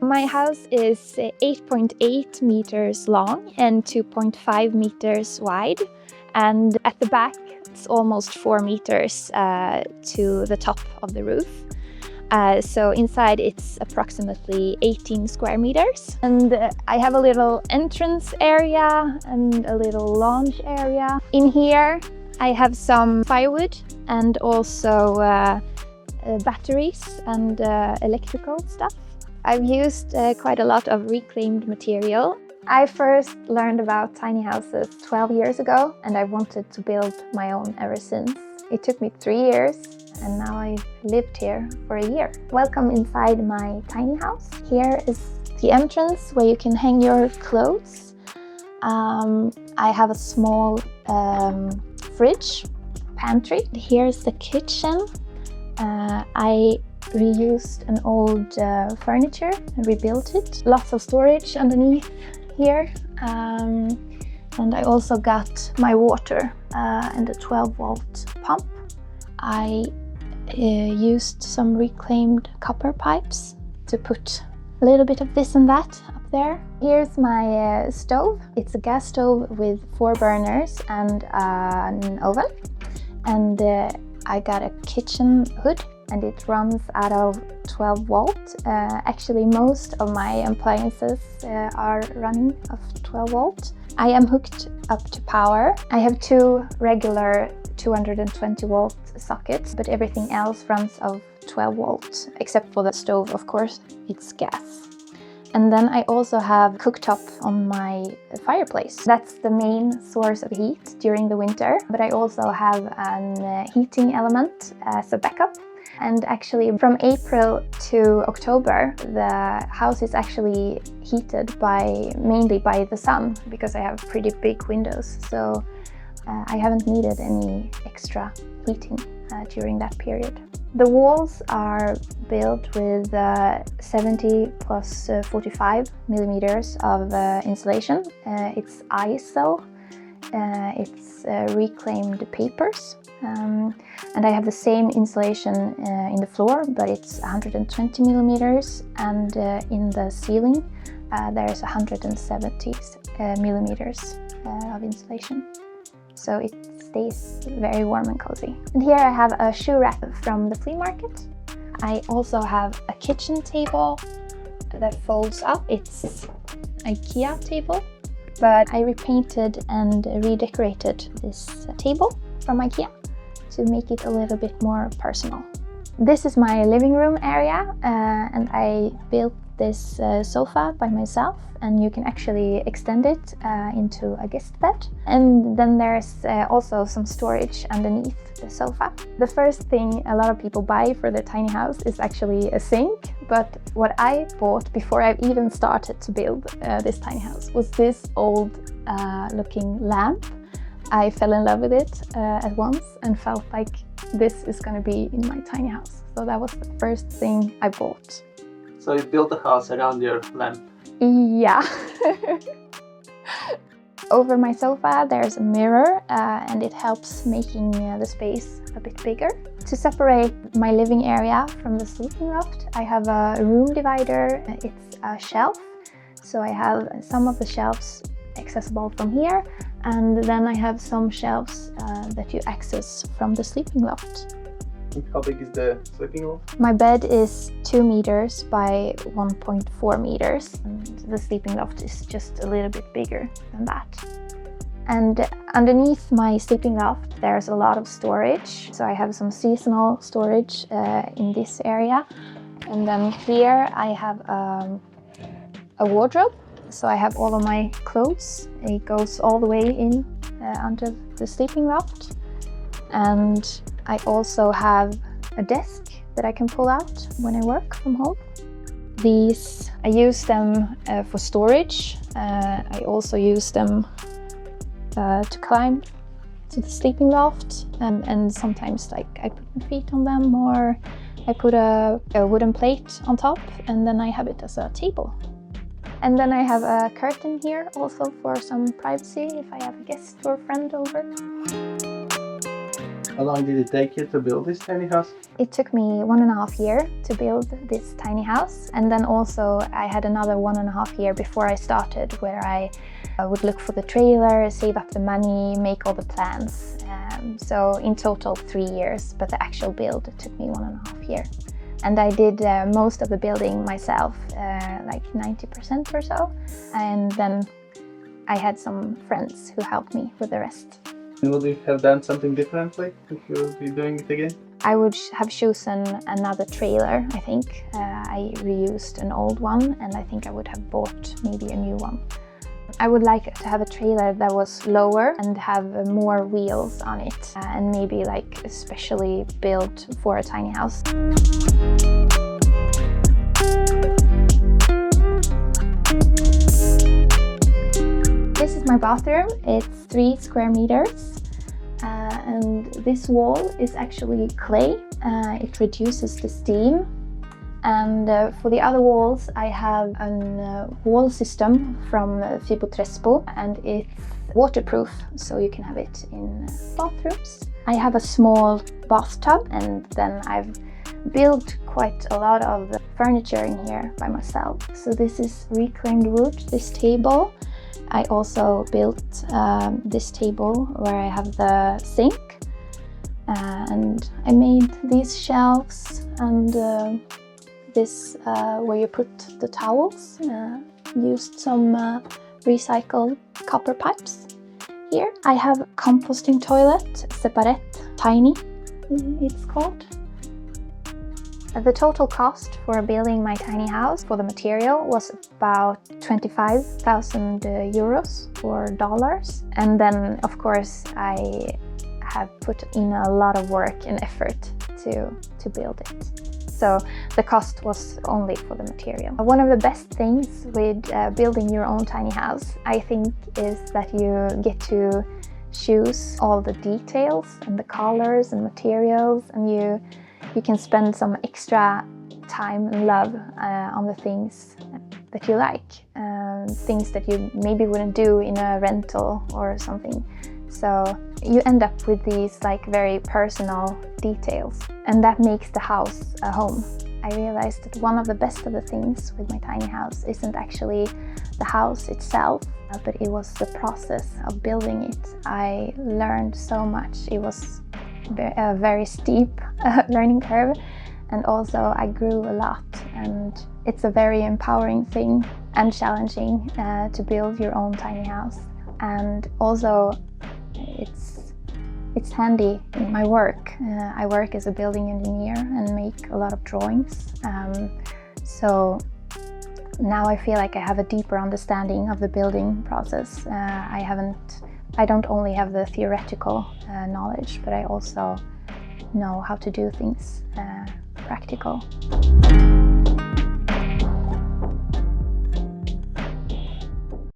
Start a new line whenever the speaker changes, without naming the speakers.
My house is 8.8 meters long and 2.5 meters wide, and at the back it's almost 4 meters to the top of the roof. So inside it's approximately 18 square meters. And I have a little entrance area and a little lounge area. In here I have some firewood and also batteries and electrical stuff. I've used quite a lot of reclaimed material. I first learned about tiny houses 12 years ago, and I wanted to build my own ever since. It took me 3 years, and now I've lived here for a year. Welcome inside my tiny house. Here is the entrance where you can hang your clothes. I have a small fridge, pantry. Here's the kitchen. I reused an old furniture and rebuilt it. Lots of storage underneath here. And I also got my water and a 12-volt pump. I used some reclaimed copper pipes to put a little bit of this and that up there. Here's my stove. It's a gas stove with 4 burners and an oven. And I got a kitchen hood, and it runs out of 12 volt. Actually, most of my appliances are running of 12 volt. I am hooked up to power. I have 2 regular 220 volt sockets, but everything else runs of 12 volt, except for the stove, of course, it's gas. And then I also have cooktop on my fireplace. That's the main source of heat during the winter, but I also have a heating element as a backup. And actually from April to October, the house is actually heated mainly by the sun, because I have pretty big windows. So I haven't needed any extra heating during that period. The walls are built with 70 plus 45 millimeters of insulation. It's ISO, it's reclaimed papers. And I have the same insulation in the floor, but it's 120 millimeters, and in the ceiling there's 170 millimeters of insulation. So it stays very warm and cozy. And here I have a shoe rack from the flea market. I also have a kitchen table that folds up. It's an IKEA table, but I repainted and redecorated this table from IKEA to make it a little bit more personal. This is my living room area, and I built this sofa by myself, and you can actually extend it into a guest bed. And then there's also some storage underneath the sofa. The first thing a lot of people buy for their tiny house is actually a sink, but what I bought before I even started to build this tiny house was this old looking lamp. I fell in love with it at once and felt like this is going to be in my tiny house. So that was the first thing I bought.
So you built a house around your lamp?
Yeah. Over my sofa there's a mirror, and it helps making the space a bit bigger. To separate my living area from the sleeping loft, I have a room divider. It's a shelf. So I have some of the shelves accessible from here, and then I have some shelves that you access from the sleeping loft.
How big is the sleeping loft?
My bed is 2 meters by 1.4 meters, and the sleeping loft is just a little bit bigger than that. And underneath my sleeping loft there's a lot of storage. So I have some seasonal storage in this area, and then here I have a wardrobe. So I have all of my clothes. It goes all the way in under the sleeping loft. And I also have a desk that I can pull out when I work from home. These, I use them for storage. I also use them to climb to the sleeping loft. And sometimes like I put my feet on them, or I put a wooden plate on top, and then I have it as a table. And then I have a curtain here also for some privacy if I have a guest or a friend over.
How long did it take you to build this tiny house?
It took me 1.5 years to build this tiny house, and then also I had another 1.5 years before I started, where I would look for the trailer, save up the money, make all the plans. So in total 3 years, but the actual build took me 1.5 years. And I did most of the building myself, like 90% or so, and then I had some friends who helped me with the rest.
And would you have done something differently if you would be doing it again?
I would have chosen another trailer, I think. I reused an old one, and I think I would have bought maybe a new one. I would like to have a trailer that was lower and have more wheels on it, and maybe like especially built for a tiny house. This is my bathroom. It's 3 square meters. And this wall is actually clay. It reduces the steam. And for the other walls, I have a wall system from Fibotrespo, and it's waterproof, so you can have it in bathrooms. I have a small bathtub, and then I've built quite a lot of furniture in here by myself. So this is reclaimed wood, this table. I also built this table where I have the sink, and I made these shelves and this where you put the towels. Used some recycled copper pipes here. I have a composting toilet, separate, tiny it's called. The total cost for building my tiny house for the material was about 25,000 euros or dollars. And then, of course, I have put in a lot of work and effort to build it. So the cost was only for the material. One of the best things with building your own tiny house, I think, is that you get to choose all the details and the colors and materials, and you can spend some extra time and love on the things that you like, things that you maybe wouldn't do in a rental or something. So you end up with these like very personal details, and that makes the house a home. I realized that one of the best of the things with my tiny house isn't actually the house itself, but it was the process of building it. I learned so much. It was a very steep learning curve, and also I grew a lot, and it's a very empowering thing and challenging to build your own tiny house. And also it's handy in my work. I work as a building engineer and make a lot of drawings, so now I feel like I have a deeper understanding of the building process. I don't only have the theoretical knowledge, but I also know how to do things practical.